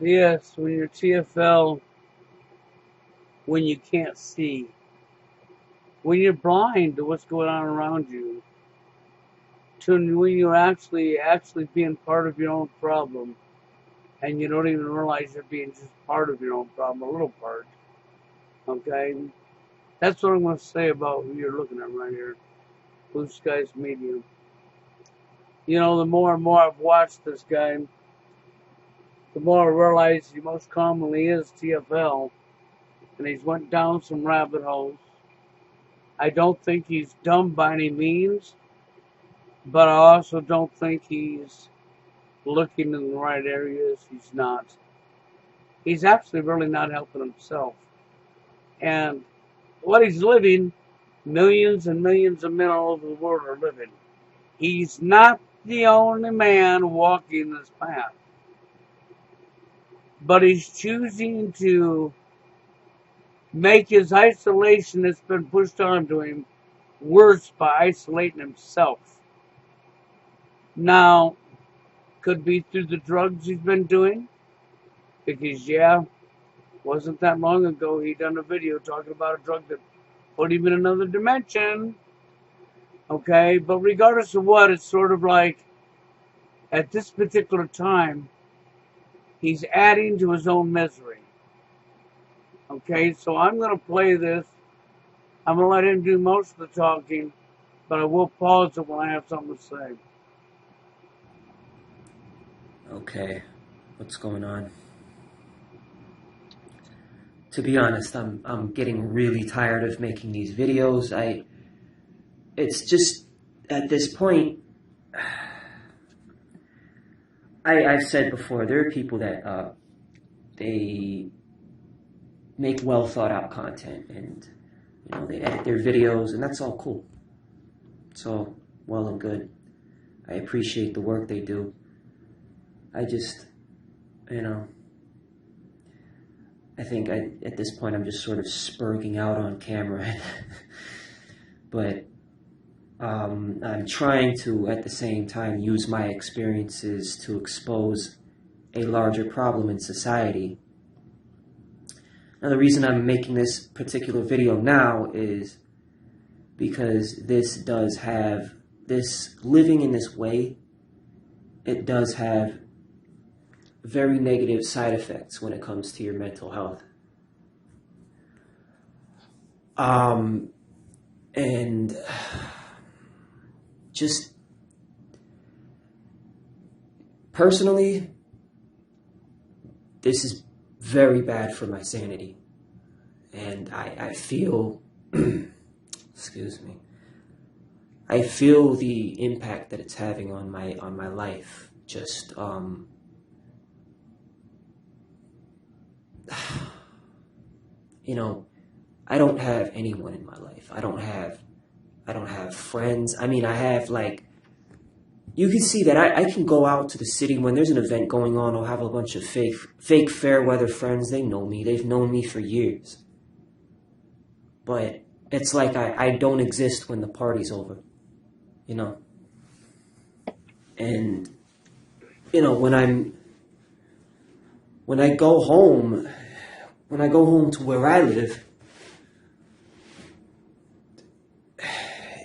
Yes, when you're TFL, when you can't see, when you're blind to what's going on around you, to when you're actually being part of your own problem, and you don't even realize you're being just part of your own problem, a little part. Okay, that's what I'm going to say about who you're looking at right here, Blue Skies Medium. You know, the more and more I've watched this guy, the more I realize he most commonly is TFL, and he's went down some rabbit holes. I don't think he's dumb by any means, but I also don't think he's looking in the right areas. He's not. He's actually really not helping himself. And what he's living, millions and millions of men all over the world are living. He's not the only man walking this path, but he's choosing to make his isolation that's been pushed onto him worse by isolating himself. Now, could be through the drugs he's been doing, because yeah, wasn't that long ago he done a video talking about a drug that put him in another dimension. Okay, but regardless of what, it's sort of like at this particular time, he's adding to his own misery. Okay, so I'm going to play this. I'm going to let him do most of the talking, but I will pause it when I have something to say. Okay, what's going on? To be honest, I'm getting really tired of making these videos. It's just at this point, I've said before, there are people that they make well thought out content, and they edit their videos, and that's all cool. It's all well and good. I appreciate the work they do. I just, you know, I think at this point I'm just sort of spurging out on camera. But I'm trying to, at the same time, use my experiences to expose a larger problem in society. Now, the reason I'm making this particular video now is because living in this way, it does have very negative side effects when it comes to your mental health. And just personally, this is very bad for my sanity. And I feel, excuse me, I feel the impact that it's having on my life. Just, I don't have anyone in my life. I don't have friends. I mean, I have, like, you can see that I can go out to the city when there's an event going on. I'll have a bunch of fake fair weather friends. They know me. They've known me for years. But it's like I don't exist when the party's over, And, when I go home to where I live,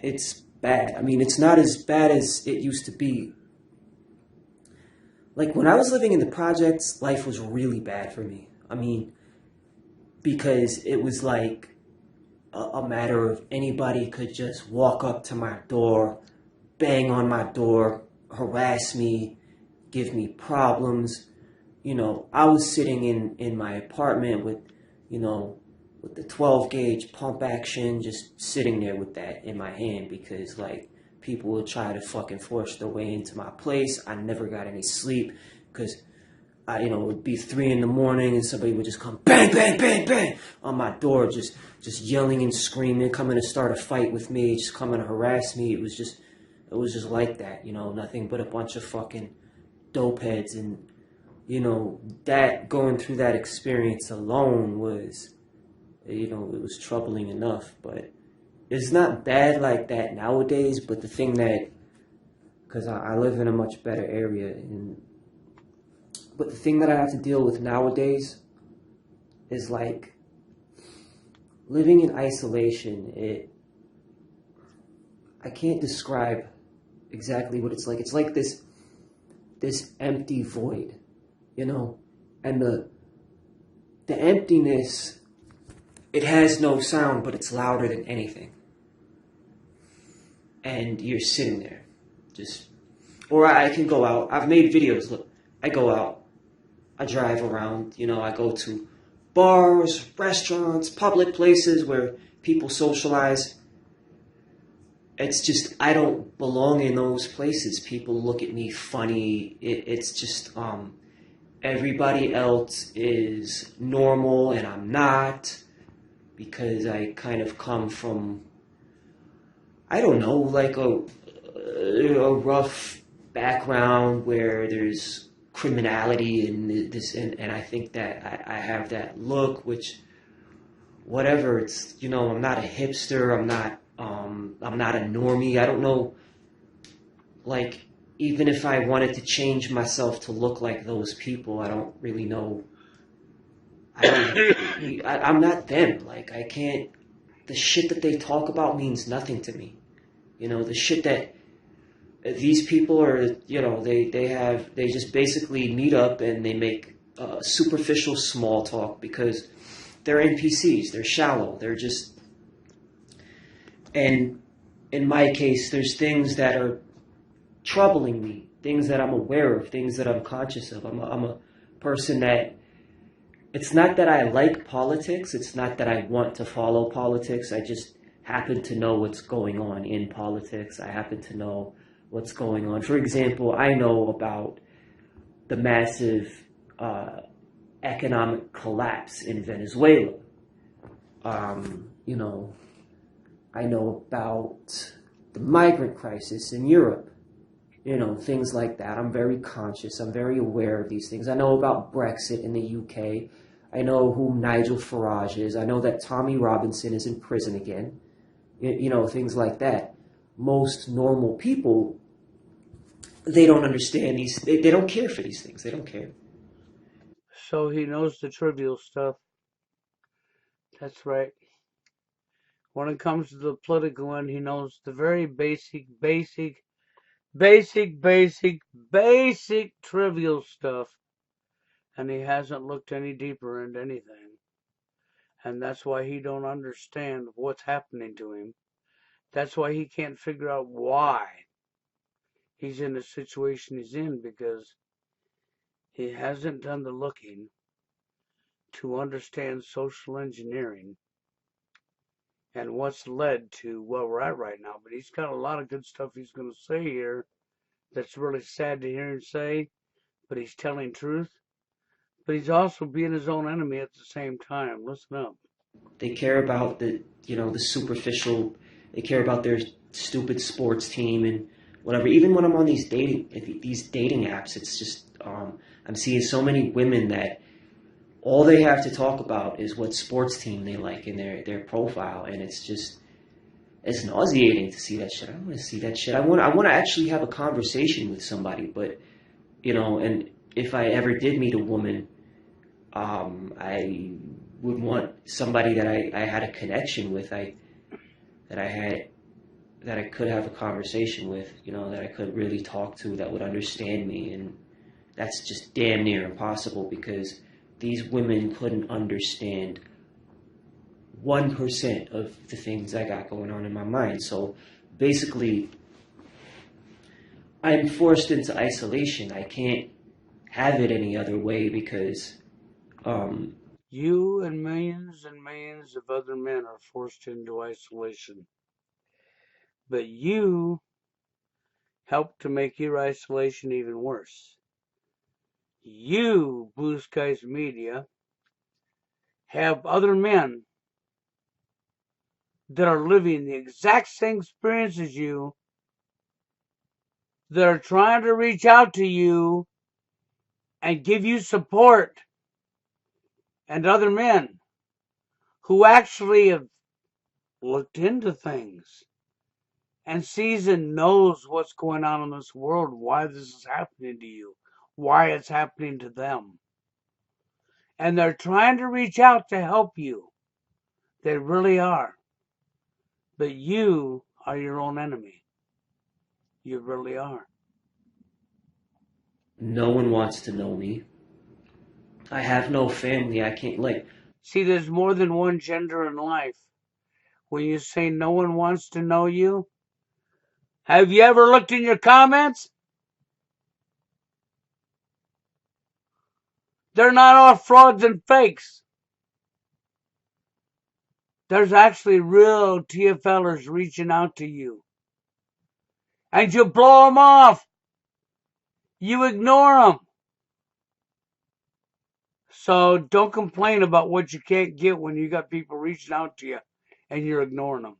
it's bad. I mean, it's not as bad as it used to be. Like, when I was living in the projects, life was really bad for me. I mean, because it was like a matter of anybody could just walk up to my door, bang on my door, harass me, give me problems. I was sitting in my apartment with the 12 gauge pump action, just sitting there with that in my hand because, like, people would try to fucking force their way into my place. I never got any sleep because it would be 3 a.m. and somebody would just come bang, bang, bang, bang on my door, just yelling and screaming, coming to start a fight with me, just coming to harass me. It was just like that, nothing but a bunch of fucking dope heads. And, that going through that experience alone was, it was troubling enough. But it's not bad like that nowadays. But the thing that, because I live in a much better area, and But the thing that I have to deal with nowadays is like living in isolation. I can't describe exactly what it's like. It's like this empty void, you know, and the emptiness, it has no sound, but it's louder than anything. And you're sitting there, just, or I can go out. I've made videos. Look, I go out, I drive around, I go to bars, restaurants, public places where people socialize. It's just, I don't belong in those places. People look at me funny. It's just, everybody else is normal and I'm not, because I kind of come from, I don't know, like a rough background where there's criminality and this, and I think that I have that look, which, whatever, it's, I'm not a hipster, I'm not a normie. I don't know, like, even if I wanted to change myself to look like those people, I don't really know. I'm not them. Like, I can't. The shit that they talk about means nothing to me. The shit that these people are, they just basically meet up and they make superficial small talk because they're NPCs. They're shallow. They're just. And in my case, there's things that are troubling me, things that I'm aware of, things that I'm conscious of. I'm a person that, it's not that I like politics, it's not that I want to follow politics, I just happen to know what's going on in politics. I happen to know what's going on. For example, I know about the massive economic collapse in Venezuela. I know about the migrant crisis in Europe. Things like that. I'm very conscious. I'm very aware of these things. I know about Brexit in the UK. I know who Nigel Farage is. I know that Tommy Robinson is in prison again. Things like that. Most normal people, they don't understand these. They don't care for these things. They don't care. So he knows the trivial stuff. That's right. When it comes to the political end, he knows the very basic trivial stuff. And he hasn't looked any deeper into anything. And that's why he don't understand what's happening to him. That's why he can't figure out why he's in the situation he's in, because he hasn't done the looking to understand social engineering and what's led to where we're at right now. But he's got a lot of good stuff he's going to say here that's really sad to hear him say, but he's telling truth. But he's also being his own enemy at the same time. Listen up. They care about the superficial. They care about their stupid sports team and whatever. Even when I'm on these dating apps, it's just I'm seeing so many women that all they have to talk about is what sports team they like in their profile, and it's nauseating to see that shit. I don't want to see that shit. I want to actually have a conversation with somebody, but and if I ever did meet a woman, I would want somebody that I had a connection with, that I had that I could have a conversation with, that I could really talk to, that would understand me, and that's just damn near impossible because these women couldn't understand 1% of the things I got going on in my mind. So basically, I'm forced into isolation. I can't have it any other way because You and millions of other men are forced into isolation. But you help to make your isolation even worse. You, Blue Skies Media, have other men that are living the exact same experience as you, that are trying to reach out to you and give you support, and other men who actually have looked into things and sees and knows what's going on in this world, why this is happening to you, why it's happening to them. And they're trying to reach out to help you. They really are. But you are your own enemy. You really are. No one wants to know me. I have no family. I can't, like, See, there's more than one gender in life. When you say no one wants to know you, have you ever looked in your comments? They're not all frauds and fakes. There's actually real TFLers reaching out to you. And you blow them off. You ignore them. So don't complain about what you can't get when you got people reaching out to you and you're ignoring them.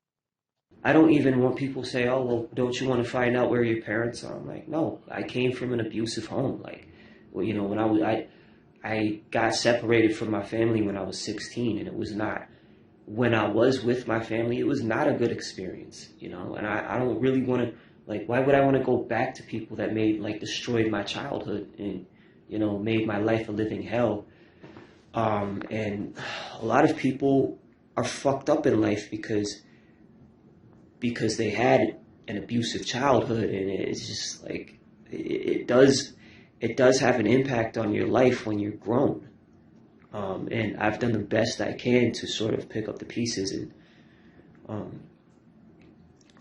I don't even want people to say, "Oh, well, don't you want to find out where your parents are?" I'm like, no, I came from an abusive home. Like, well, when I got separated from my family when I was 16, and it was not, when I was with my family, it was not a good experience. And I don't really want to, like, why would I want to go back to people that destroyed my childhood and, made my life a living hell? And a lot of people are fucked up in life because they had an abusive childhood, and it's just like it does have an impact on your life when you're grown. And I've done the best I can to sort of pick up the pieces and um,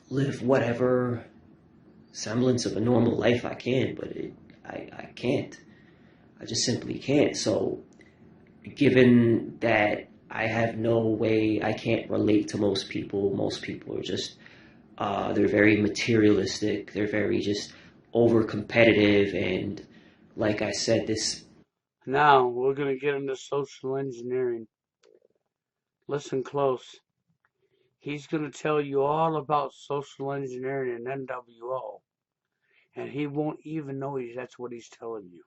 live whatever semblance of a normal life I can, but I can't. I just simply can't. So, given that I have no way, I can't relate to most people. Most people are just, they're very materialistic. They're very just over competitive. And like I said, this. Now we're going to get into social engineering. Listen close. He's going to tell you all about social engineering and NWO. And he won't even know that's what he's telling you.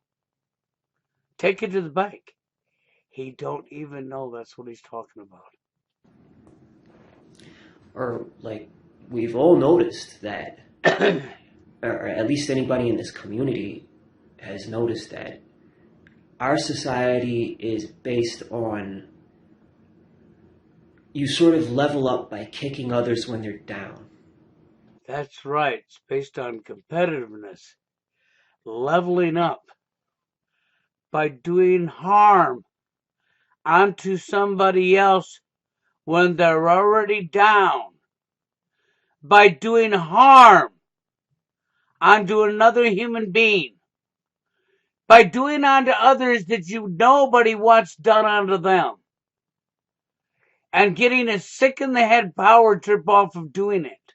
Take it to the bank. He don't even know that's what he's talking about. Or like, we've all noticed that, or at least anybody in this community has noticed that our society is based on, you sort of level up by kicking others when they're down. That's right. It's based on competitiveness, leveling up by doing harm onto somebody else when they're already down, by doing harm onto another human being, by doing unto others that nobody wants done unto them, and getting a sick in the head power trip off of doing it.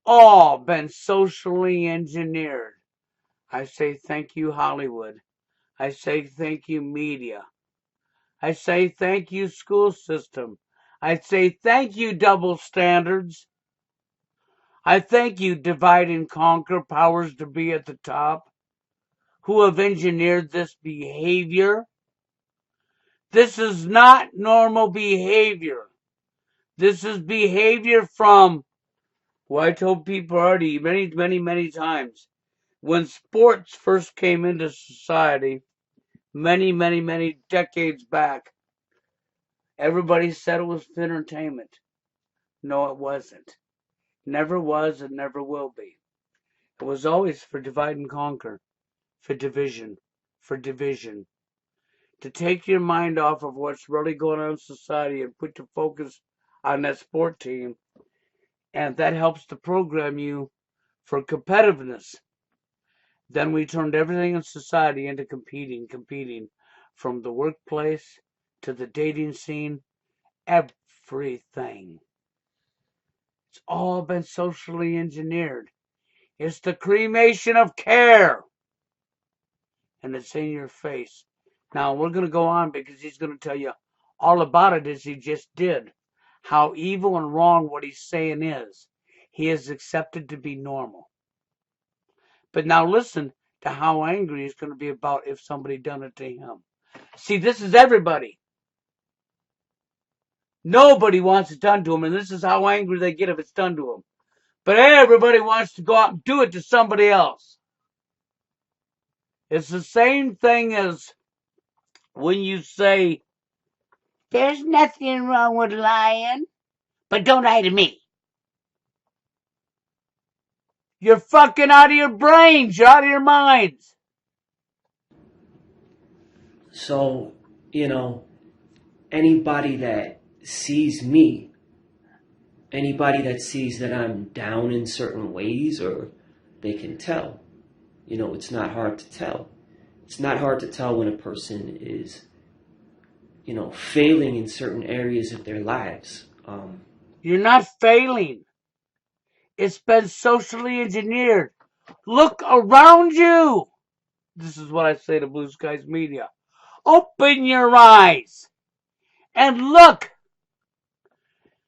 All been socially engineered. I say thank you, Hollywood. I say thank you, media. I say thank you, school system. I say thank you, double standards. I thank you, divide and conquer powers to be at the top, who have engineered this behavior. This is not normal behavior. This is behavior from, well, I told people already many, many, many times, when sports first came into society, many, many, many decades back, everybody said it was for entertainment. No, it wasn't. Never was and never will be. It was always for divide and conquer, for division, to take your mind off of what's really going on in society and put your focus on that sport team. And that helps to program you for competitiveness. Then we turned everything in society into competing, from the workplace to the dating scene, everything. It's all been socially engineered. It's the cremation of care. And it's in your face. Now, we're going to go on because he's going to tell you all about it as he just did. How evil and wrong what he's saying is. He is accepted to be normal. But now listen to how angry he's going to be about if somebody done it to him. See, this is everybody. Nobody wants it done to him, and this is how angry they get if it's done to them. But everybody wants to go out and do it to somebody else. It's the same thing as when you say, there's nothing wrong with lying, but don't lie to me. You're fucking out of your brains. You're out of your minds. So, you know, anybody that sees me, anybody that sees that I'm down in certain ways, or they can tell. You know, it's not hard to tell. It's not hard to tell when a person is, you know, failing in certain areas of their lives. You're not failing. It's been socially engineered. Look around you. This is what I say to Blue Skies Media. Open your eyes and look.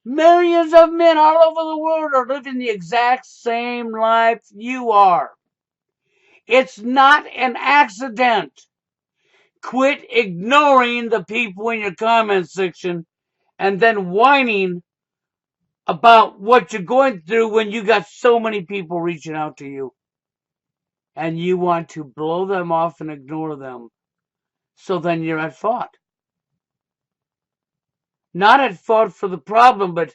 Millions of men all over the world are living the exact same life you are. It's not an accident. Quit ignoring the people in your comment section and then whining about what you're going through when you got so many people reaching out to you. And you want to blow them off and ignore them. So then you're at fault. Not at fault for the problem, but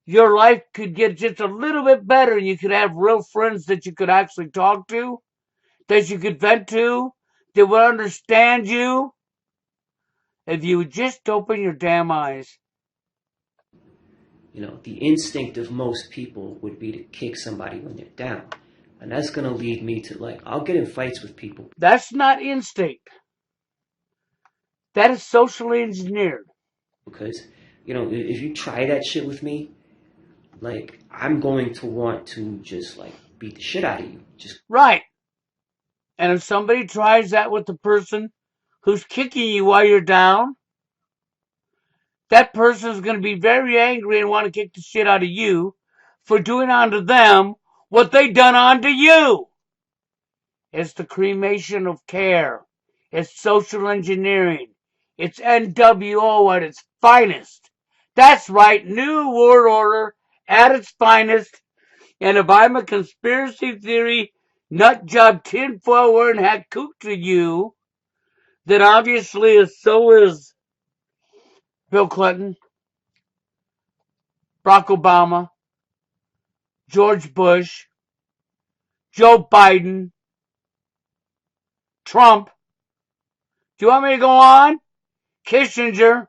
your life could get just a little bit better and you could have real friends that you could actually talk to, that you could vent to, that would understand you if you would just open your damn eyes. You know, the instinct of most people would be to kick somebody when they're down. And that's going to lead me to, like, I'll get in fights with people. That's not instinct. That is socially engineered. Because, you know, if you try that shit with me, like, I'm going to want to just, like, beat the shit out of you. Just right. And if somebody tries that with the person who's kicking you while you're down, that person is going to be very angry and want to kick the shit out of you for doing unto them what they done unto you. It's the cremation of care. It's social engineering. It's NWO at its finest. That's right, New World Order at its finest. And if I'm a conspiracy theory nut job tinfoil wearing hat kook to you, then obviously so is Bill Clinton, Barack Obama, George Bush, Joe Biden, Trump. Do you want me to go on? Kissinger.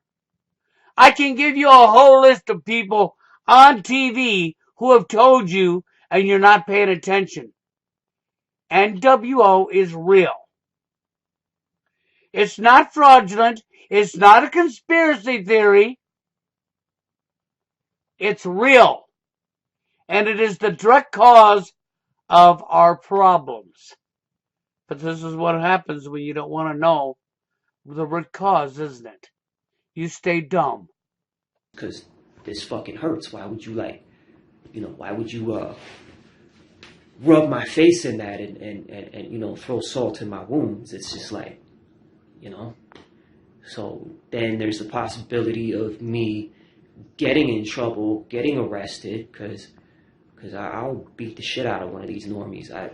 I can give you a whole list of people on TV who have told you and you're not paying attention. NWO is real. It's not fraudulent. It's not a conspiracy theory. It's real. And it is the direct cause of our problems. But this is what happens when you don't want to know the root cause, isn't it? You stay dumb. because this fucking hurts. Why would you, like, you know, why would you rub my face in that and you know, throw salt in my wounds? It's just like, you know. So then there's the possibility of me getting in trouble, getting arrested, because I'll beat the shit out of one of these normies. I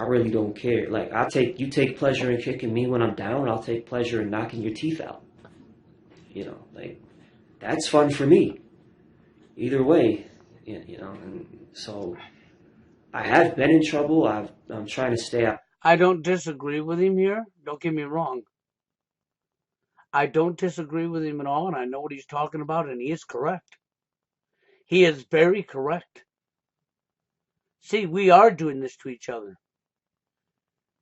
really don't care. Like, you take pleasure in kicking me when I'm down. I'll take pleasure in knocking your teeth out. You know, like, that's fun for me. Either way, you know. And so I have been in trouble. I'm trying to stay out. I don't disagree with him here. Don't get me wrong. I don't disagree with him at all, and I know what he's talking about, and he is correct. He is very correct. See, we are doing this to each other.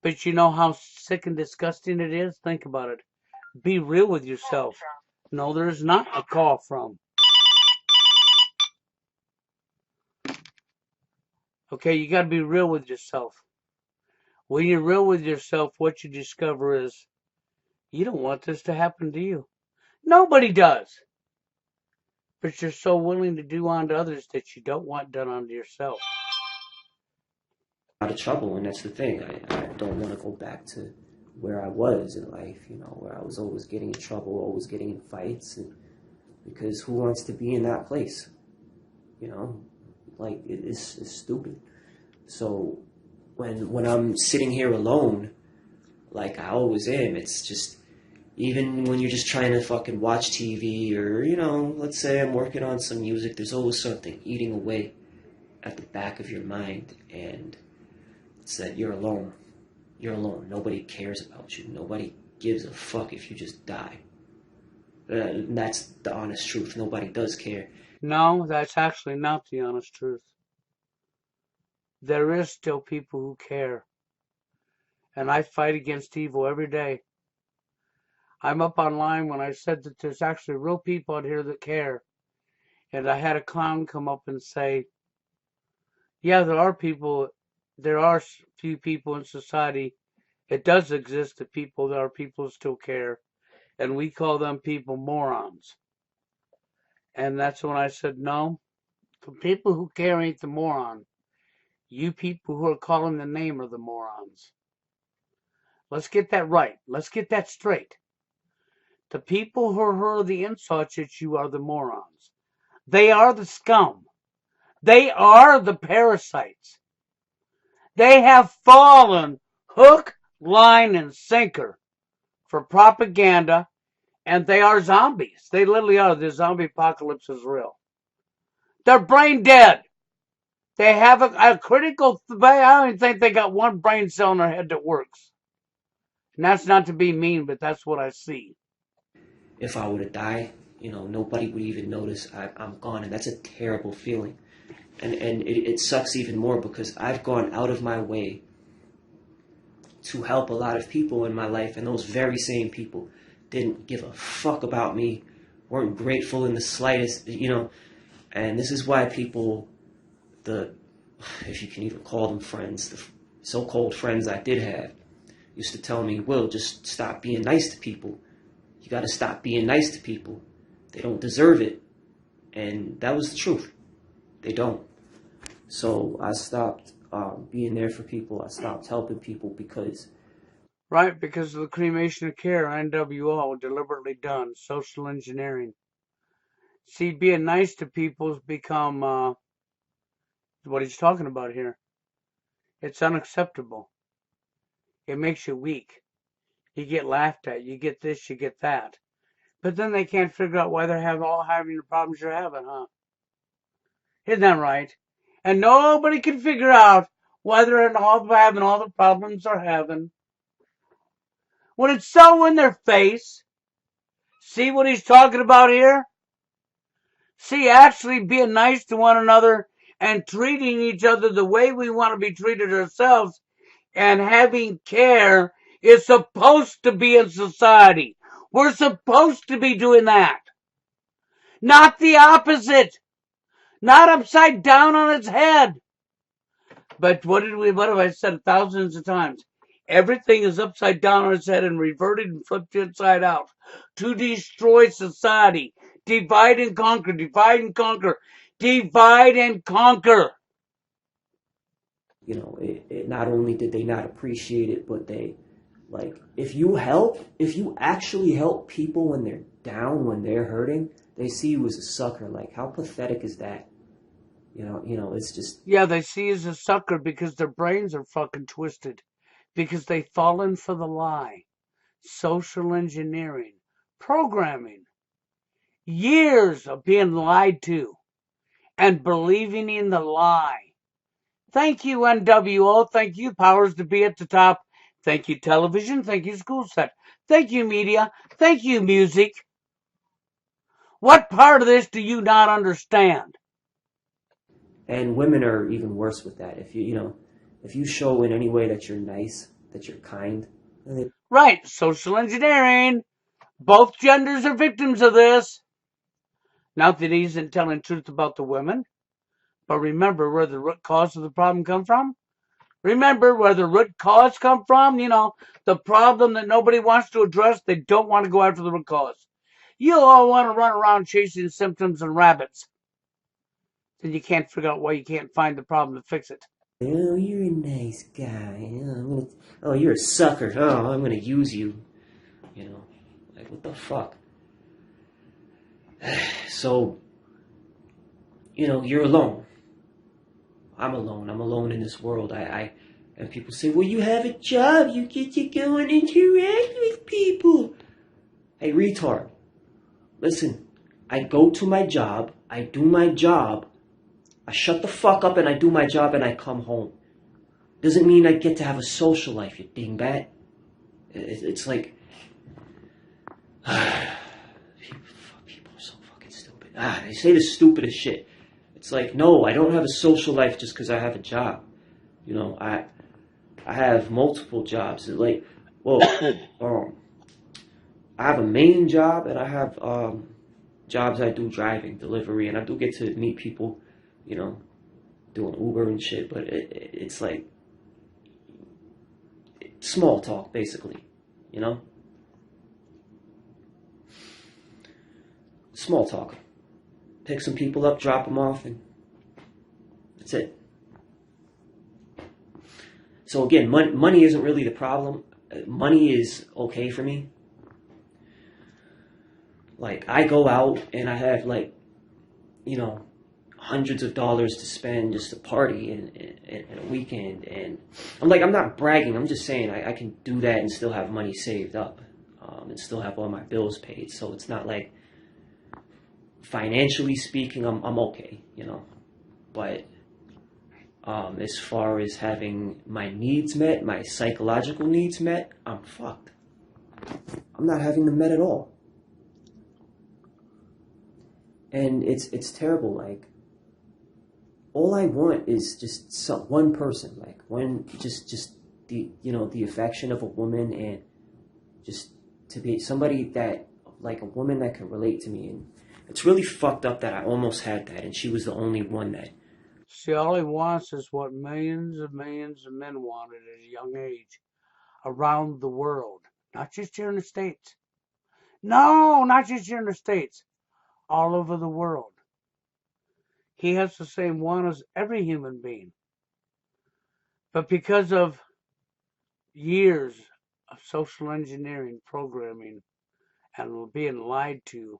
But you know how sick and disgusting it is? Think about it. Be real with yourself. No, there is not a call from. Okay, you got to be real with yourself. When you're real with yourself, what you discover is you don't want this to happen to you. Nobody does. But you're so willing to do unto others that you don't want done unto yourself. Out of trouble, and that's the thing. I don't want to go back to where I was in life, you know, where I was always getting in trouble, always getting in fights, and because who wants to be in that place? You know, like, it's stupid. So when I'm sitting here alone, like I always am, it's just even when you're just trying to fucking watch TV or let's say I'm working on some music, there's always something eating away at the back of your mind, and it's that you're alone. You're alone. Nobody cares about you. Nobody gives a fuck if you just die. And that's the honest truth. Nobody does care. No, that's actually not the honest truth. There is still people who care, and I fight against evil every day. I'm up online when I said that there's actually real people out here that care. And I had a clown come up and say, yeah, there are few people in society. It does exist that there are people who still care. And we call them people morons. And that's when I said, no, the people who care ain't the moron. You people who are calling the name are the morons. Let's get that right. Let's get that straight. The people who hurl the insults at you are the morons. They are the scum. They are the parasites. They have fallen hook, line, and sinker for propaganda, and they are zombies. They literally are. The zombie apocalypse is real. They're brain dead. They have a critical, I don't even think they got one brain cell in their head that works. And that's not to be mean, but that's what I see. If I were to die, nobody would even notice I'm gone, and that's a terrible feeling. And it sucks even more because I've gone out of my way to help a lot of people in my life, and those very same people didn't give a fuck about me, weren't grateful in the slightest. And this is why people, the if you can even call them friends, the so-called friends I did have, used to tell me, Will, just stop being nice to people. You got to stop being nice to people. They don't deserve it. And that was the truth. They don't. So I stopped being there for people. I stopped helping people because... Right, because of the cremation of care, NWO, deliberately done, social engineering. See, being nice to people's become what he's talking about here. It's unacceptable. It makes you weak. You get laughed at. You get this, you get that. But then they can't figure out why they're all having the problems you're having, huh? Isn't that right? And nobody can figure out why they're all having all the problems they're having. When it's so in their face, see what he's talking about here? See, actually being nice to one another and treating each other the way we want to be treated ourselves and having care is supposed to be in society. We're supposed to be doing that. Not the opposite. Not upside down on its head. But what have I said thousands of times? Everything is upside down on its head and reverted and flipped inside out to destroy society. Divide and conquer, divide and conquer, divide and conquer. It not only did they not appreciate it, but they, like, if you actually help people when they're down, when they're hurting, they see you as a sucker. Like, how pathetic is that? It's just... Yeah, they see you as a sucker because their brains are fucking twisted. Because they've fallen for the lie. Social engineering. Programming. Years of being lied to and believing in the lie. Thank you, NWO. Thank you, powers to be at the top. Thank you, television. Thank you, school set. Thank you, media. Thank you, music. What part of this do you not understand? And women are even worse with that. If you show in any way that you're nice, that you're kind, then they... Right, social engineering. Both genders are victims of this. Not that he isn't telling truth about the women, but remember where the root cause of the problem come from. Remember where the root cause come from. The problem that nobody wants to address. They don't want to go after the root cause. You all want to run around chasing symptoms and rabbits. Then you can't figure out why you can't find the problem to fix it. Oh, you're a nice guy. Oh, you're a sucker. Oh, I'm gonna use you. Like, what the fuck? So, you're alone. I'm alone. I'm alone in this world. I And people say, well, you have a job. You get to go and interact with people. Hey, retard. Listen, I go to my job. I do my job. I shut the fuck up and I do my job and I come home. Doesn't mean I get to have a social life, you dingbat. It's like... people are so fucking stupid. They say the stupidest shit. It's like, no, I don't have a social life just because I have a job. You know, I have multiple jobs. Like, well, I have a main job and I have jobs I do driving, delivery, and I do get to meet people, you know, doing Uber and shit. But it's like small talk, basically, you know. Small talk. Pick some people up, drop them off, and that's it. So again, money isn't really the problem. Money is okay for me. Like, I go out and I have, like, you know, hundreds of dollars to spend just to party in a weekend. And I'm not bragging. I'm just saying I can do that and still have money saved up, and still have all my bills paid. So it's not like, financially speaking, I'm okay, you know. But as far as having my needs met, my psychological needs met, I'm fucked. I'm not having them met at all. And it's terrible. Like, all I want is just one person, like just the, you know, the affection of a woman, and just to be somebody that, like, a woman that can relate to me. And it's really fucked up that I almost had that, and she was the only one that... See, all he wants is what millions of men wanted at a young age around the world. Not just here in the States. No, not just here in the States. All over the world. He has the same one as every human being. But because of years of social engineering programming and being lied to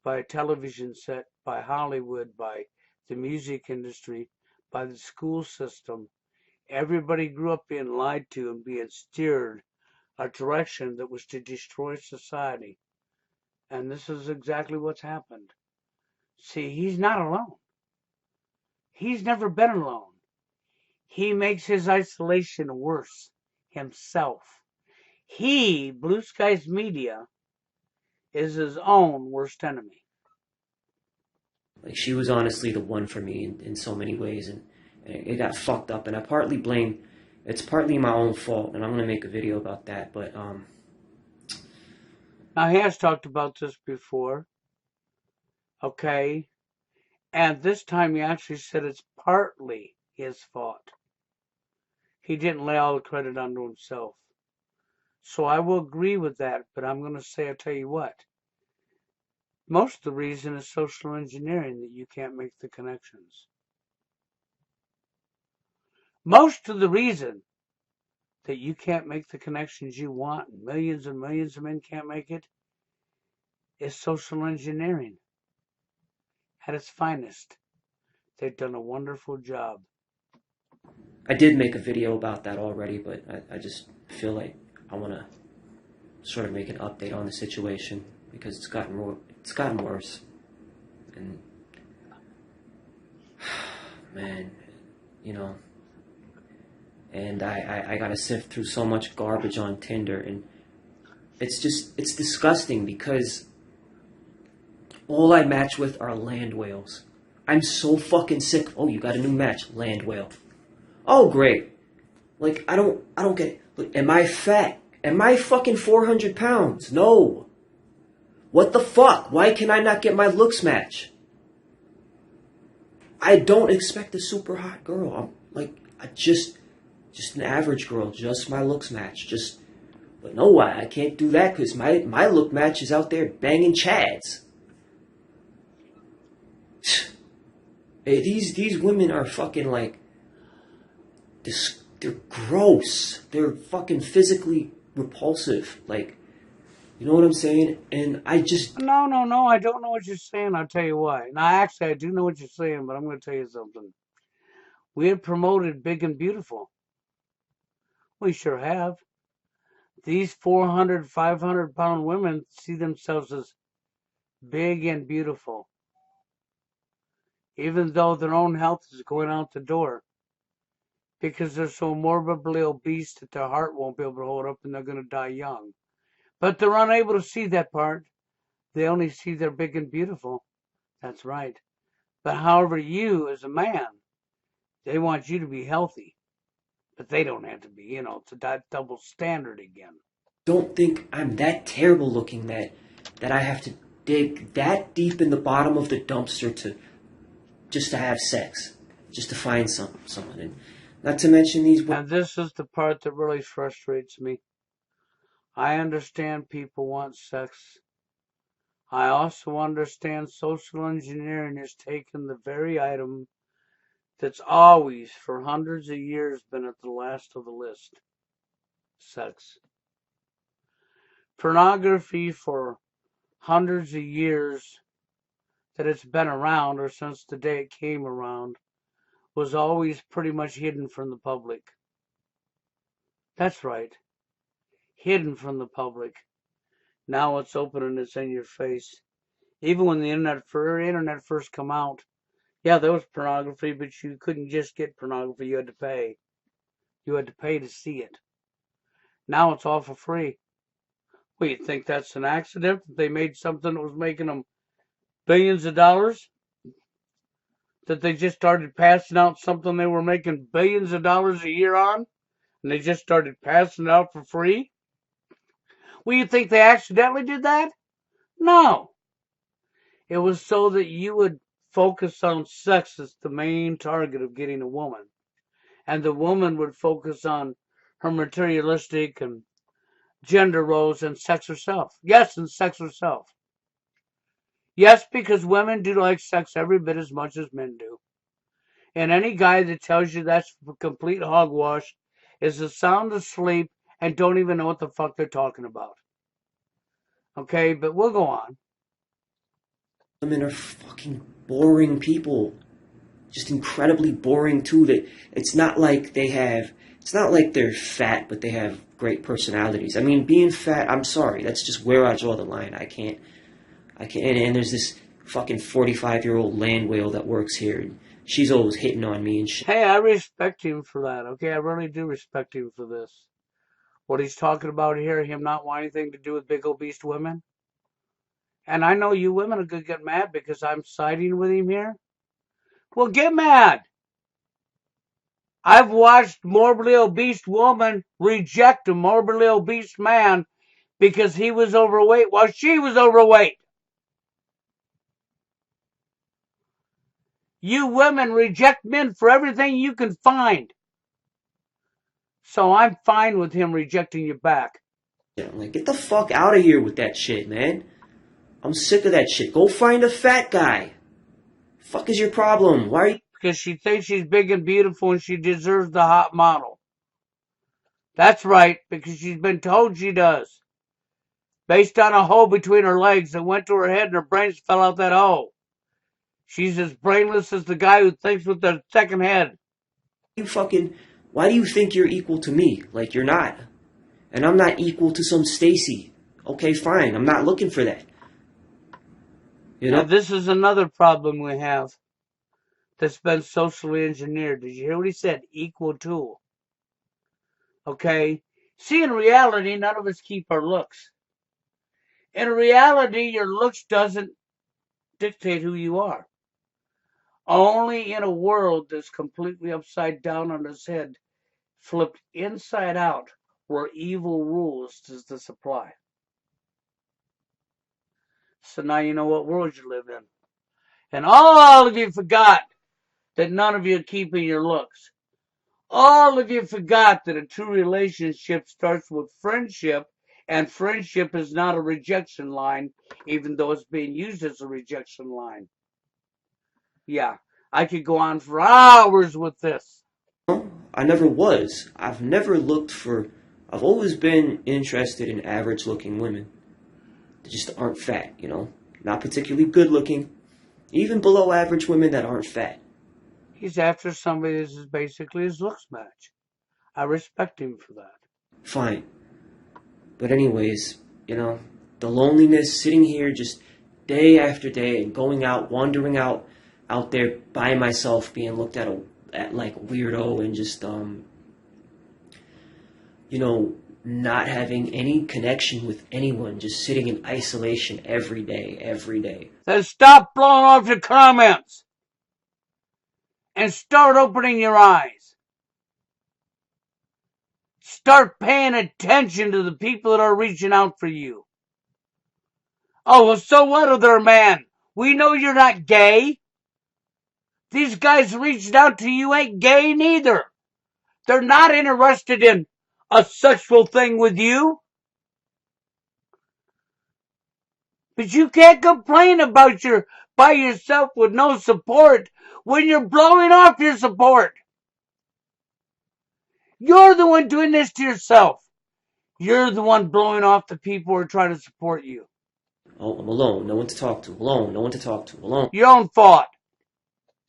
by a television set, by Hollywood, by the music industry, by the school system, everybody grew up being lied to and being steered a direction that was to destroy society. And this is exactly what's happened. See, he's not alone. He's never been alone. He makes his isolation worse himself. He, Blue Skies Media, is his own worst enemy. Like, she was honestly the one for me in so many ways, and it got fucked up. And I partly blame... It's partly my own fault, and I'm gonna make a video about that. But Now, he has talked about this before, okay? And this time he actually said it's partly his fault. He didn't lay all the credit onto himself. So I will agree with that, but I'm going to say, I'll tell you what. Most of the reason is social engineering, that you can't make the connections. Most of the reason that you can't make the connections you want, and millions of men can't make it, is social engineering at its finest. They've done a wonderful job. I did make a video about that already, but I just feel like I want to sort of make an update on the situation, because it's gotten worse. And man, you know, and I gotta sift through so much garbage on Tinder, and it's disgusting, because all I match with are land whales. I'm so fucking sick. Oh, you got a new match, land whale. Oh, great. Like, I don't get it. Look, am I fat? Am I fucking 400 pounds? No. What the fuck? Why can I not get my looks match? I don't expect a super hot girl. I'm like, just an average girl, just my looks match. But no, I can't do that, because my look match is out there banging chads. These women are fucking like, they're gross. They're fucking physically repulsive. Like, you know what I'm saying? And I just... No, I don't know what you're saying. I'll tell you why. Now, actually, I do know what you're saying, but I'm going to tell you something. We had promoted Big and Beautiful. We sure have. These 400, 500-pound women see themselves as big and beautiful, even though their own health is going out the door because they're so morbidly obese that their heart won't be able to hold up and they're going to die young. But they're unable to see that part. They only see they're big and beautiful. That's right. But however, you as a man, they want you to be healthy. But they don't have to be, it's a double standard again. Don't think I'm that terrible looking that I have to dig that deep in the bottom of the dumpster to just to have sex, just to find someone. And not to mention these. And this is the part that really frustrates me. I understand people want sex. I also understand social engineering has taken the very item that's always, for hundreds of years, been at the last of the list. Sex. Pornography for hundreds of years that it's been around, or since the day it came around, was always pretty much hidden from the public. That's right. Hidden from the public. Now it's open and it's in your face. Even when the internet first come out, yeah, there was pornography, but you couldn't just get pornography. You had to pay. You had to pay to see it. Now it's all for free. Well, you think that's an accident that they made something that was making them billions of dollars? That they just started passing out something they were making billions of dollars a year on? And they just started passing it out for free? Well, you think they accidentally did that? No. It was so that you would focus on sex as the main target of getting a woman. And the woman would focus on her materialistic and gender roles and sex herself. Yes, and sex herself. Yes, because women do like sex every bit as much as men do. And any guy that tells you that's complete hogwash is sound asleep and don't even know what the fuck they're talking about. Okay, but we'll go on. Women are fucking boring people. Just incredibly boring too. That it's not like they're fat, but they have great personalities. I mean, being fat, I'm sorry, that's just where I draw the line. I can't, and there's this fucking 45-year-old land whale that works here, and she's always hitting on me and shit. Hey, I respect him for that, okay? I really do respect him for this. What he's talking about here, him not wanting anything to do with big obese women. And I know you women are going to get mad because I'm siding with him here. Well, get mad. I've watched morbidly obese woman reject a morbidly obese man because he was overweight while she was overweight. You women reject men for everything you can find. So I'm fine with him rejecting you back. I'm like, get the fuck out of here with that shit, man. I'm sick of that shit. Go find a fat guy. Fuck is your problem? Why are you... Because she thinks she's big and beautiful and she deserves the hot model. That's right, because she's been told she does. Based on a hole between her legs that went to her head and her brains fell out that hole. She's as brainless as the guy who thinks with their second head. Why do you think you're equal to me? Like, you're not. And I'm not equal to some Stacy. Okay, fine. I'm not looking for that. You know? Now, this is another problem we have that's been socially engineered. Did you hear what he said? Equal to. Okay? See, in reality, none of us keep our looks. In reality, your looks doesn't dictate who you are. Only in a world that's completely upside down on its head, flipped inside out, where evil rules does this apply. So now you know what world you live in. And all of you forgot that none of you are keeping your looks. All of you forgot that a true relationship starts with friendship, and friendship is not a rejection line, even though it's being used as a rejection line. Yeah, I could go on for hours with this. I never was. I've always been interested in average looking women. They just aren't fat, you know? Not particularly good looking. Even below average women that aren't fat. He's after somebody that's basically his looks match. I respect him for that. Fine. But anyways, the loneliness, sitting here just day after day and going out, wandering out there by myself, being looked at like a weirdo, and just not having any connection with anyone, just sitting in isolation every day, every day. Then stop blowing off your comments and start opening your eyes. Start paying attention to the people that are reaching out for you. Oh, well, so what, other man? We know you're not gay. These guys reached out to you ain't gay neither. They're not interested in a sexual thing with you. But you can't complain about by yourself with no support when you're blowing off your support. You're the one doing this to yourself. You're the one blowing off the people who are trying to support you. Oh, I'm alone, no one to talk to. Alone, no one to talk to. Alone, Your own fault.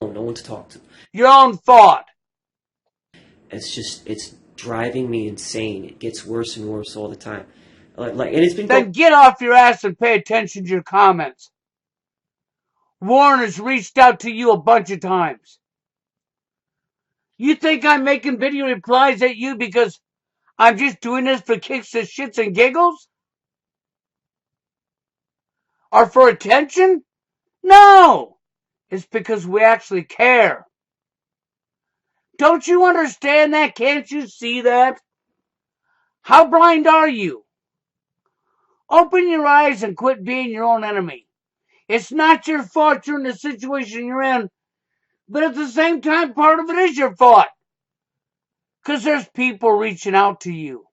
no one to talk to. Your own fault. It's driving me insane. It gets worse and worse all the time. And it's been Then get off your ass and pay attention to your comments. Warren has reached out to you a bunch of times. You think I'm making video replies at you because I'm just doing this for kicks and shits and giggles? Or for attention? No! It's because we actually care. Don't you understand that? Can't you see that? How blind are you? Open your eyes and quit being your own enemy. It's not your fault you're in the situation you're in, but at the same time, part of it is your fault. Because there's people reaching out to you,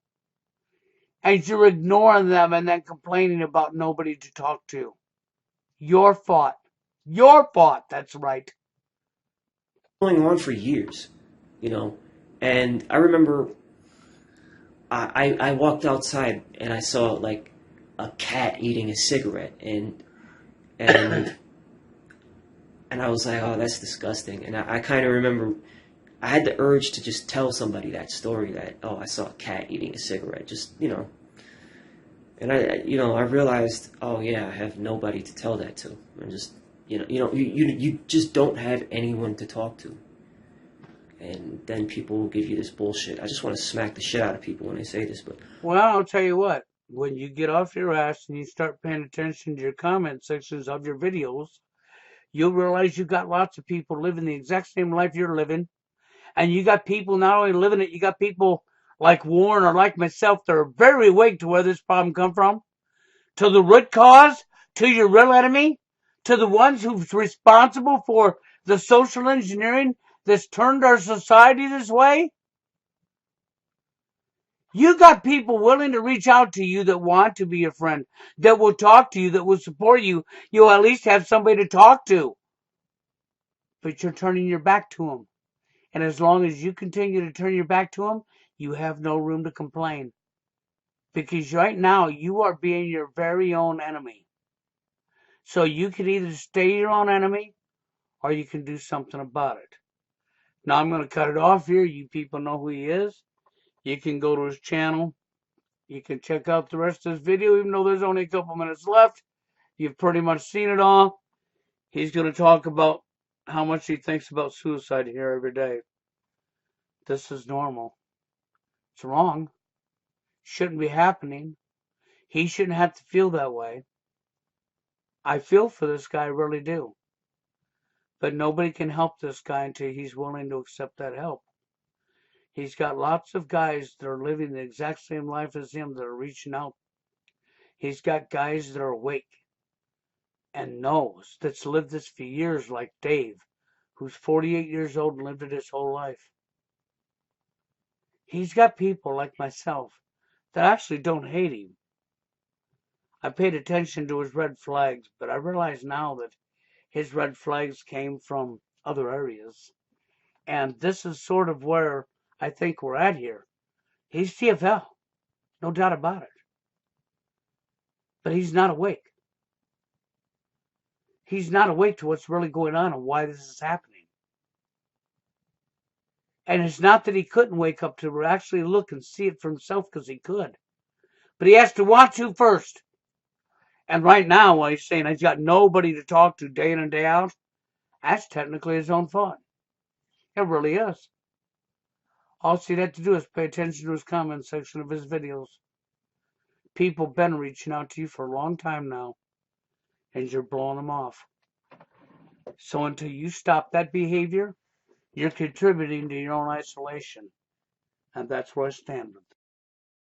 and you're ignoring them and then complaining about nobody to talk to. Your fault. Your fault, that's right. going on for years, and I remember I walked outside and I saw like a cat eating a cigarette, and and I was like, oh, that's disgusting. And I kind of remember I had the urge to just tell somebody that story, that, oh, I saw a cat eating a cigarette, just, and I realized, oh yeah, I have nobody to tell that to. I'm just, you just don't have anyone to talk to. And then people will give you this bullshit. I just want to smack the shit out of people when they say this, but... Well, I'll tell you what. When you get off your ass and you start paying attention to your comment sections of your videos, you'll realize you got lots of people living the exact same life you're living. And you got people not only living it, you got people like Warren or like myself that are very awake to where this problem come from, to the root cause, to your real enemy, to the ones who's responsible for the social engineering that's turned our society this way. You got people willing to reach out to you that want to be your friend, that will talk to you, that will support you. You'll at least have somebody to talk to. But you're turning your back to them. And as long as you continue to turn your back to them, you have no room to complain. Because right now, you are being your very own enemy. So you can either stay your own enemy, or you can do something about it. Now I'm going to cut it off here. You people know who he is. You can go to his channel. You can check out the rest of this video, even though there's only a couple minutes left. You've pretty much seen it all. He's going to talk about how much he thinks about suicide here every day. This is normal. It's wrong. Shouldn't be happening. He shouldn't have to feel that way. I feel for this guy, I really do. But nobody can help this guy until he's willing to accept that help. He's got lots of guys that are living the exact same life as him that are reaching out. He's got guys that are awake and knows, that's lived this for years, like Dave, who's 48 years old and lived it his whole life. He's got people like myself that actually don't hate him. I paid attention to his red flags, but I realize now that his red flags came from other areas. And this is sort of where I think we're at here. He's TFL, no doubt about it. But he's not awake. He's not awake to what's really going on and why this is happening. And it's not that he couldn't wake up to actually look and see it for himself, because he could. But he has to want to first. And right now, while he's saying he's got nobody to talk to day in and day out, that's technically his own fault. It really is. All he'd have to do is pay attention to his comment section of his videos. People have been reaching out to you for a long time now, and you're blowing them off. So until you stop that behavior, you're contributing to your own isolation. And that's where I stand with